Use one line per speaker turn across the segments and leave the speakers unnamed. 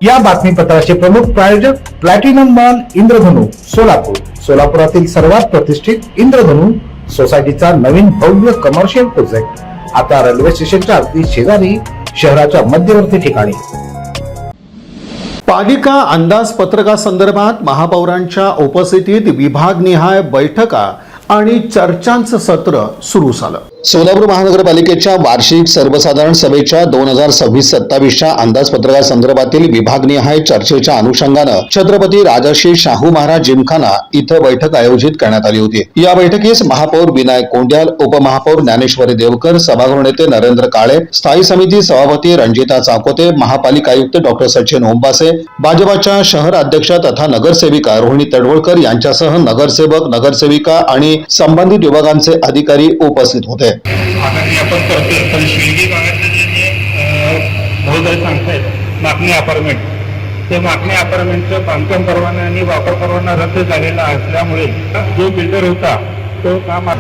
या बातमीपत्राचे प्रमुख प्रायोजक प्लॅटिनम मॉल इंद्रधनु सोलापूर। सोलापुरातील सर्वात प्रतिष्ठित इंद्रधनु सोसायटीचा नवीन भव्य कमर्शियल प्रोजेक्ट आता रेल्वे स्टेशनच्या अगदी शेजारी शहराच्या मध्यवर्ती ठिकाणी।
पालिका अंदाजपत्रकासंदर्भात महापौरांच्या उपस्थितीत विभागनिहाय बैठका आणि चर्चांचं सत्र सुरू झालं।
सोलापूर महानगरपालिकेच्या वार्षिक सर्वसाधारण सभेच्या 2026-27च्या अंदाजपत्रकासंदर्भातील विभागनिहाय चर्चेच्या अनुषंगानं छत्रपती राजर्षी शाहू महाराज जिमखाना इथं बैठक आयोजित करण्यात आली होती। या बैठकीस महापौर विनायक कोंड्याल, उपमहापौर ज्ञानेश्वरी देवकर, सभागृह नेते नरेंद्र काळे, स्थायी समिती सभापती रंजिता चाकोते, महापालिका आयुक्त डॉक्टर सचिन ओंबासे, भाजपाच्या शहर अध्यक्ष तथा नगरसेविका रोहिणी तडवळकर यांच्यासह नगरसेवक, नगरसेविका आणि संबंधित विभागांचे अधिकारी उपस्थित होते।
आगामी आपण करतोय पण शिर्डी भागातले जे बहुतांश सांगतायत मागणी अपार्टमेंट, ते मागणी अपार्टमेंटचं बांधकाम परवाना आणि वापर परवाना रद्द झालेला असल्यामुळे जो बिल्डर होता तो काम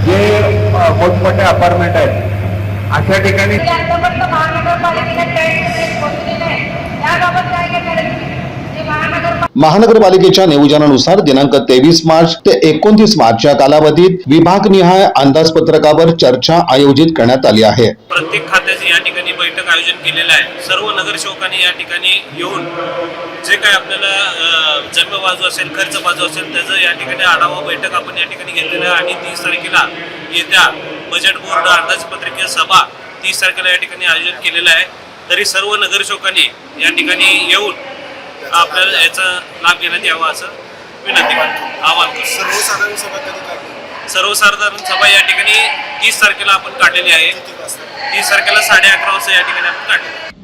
जे मोठमोठे अपार्टमेंट आहेत अशा ठिकाणी
महानगरपालिकेच्या नियोजनानुसार दिनांक 23 मार्च ते 29 मार्च या कालावधीत विभागनिहाय अंदाजपत्रकावर चर्चा आयोजित करण्यात आली आहे।
प्रत्येक खात्याचे या ठिकाणी बैठक आयोजन केलेलं आहे। सर्व नगरसेवकांनी या ठिकाणी येऊन जे काय आपल्याला जन्म बाजू असेल, खर्च बाजू असेल, त्याचं या ठिकाणी आढावा बैठक आपण या ठिकाणी घेतलेलं आहे आणि 30 तारखेला येत्या बजेट बोर्ड अंदाजपत्रकीय सभा 30 तारखेला या ठिकाणी आयोजन केलेलं आहे। तरी सर्व नगरसेवकांनी या ठिकाणी येऊन आपल्याला याचा लाभ घेण्यात यावा असं विनंती करतो, आवाहन करतो। सर्वसाधारण सभा या ठिकाणी 30 तारखेला आपण काढलेली आहे। 30 तारखेला 11:30 वाजता या ठिकाणी आपण काढली।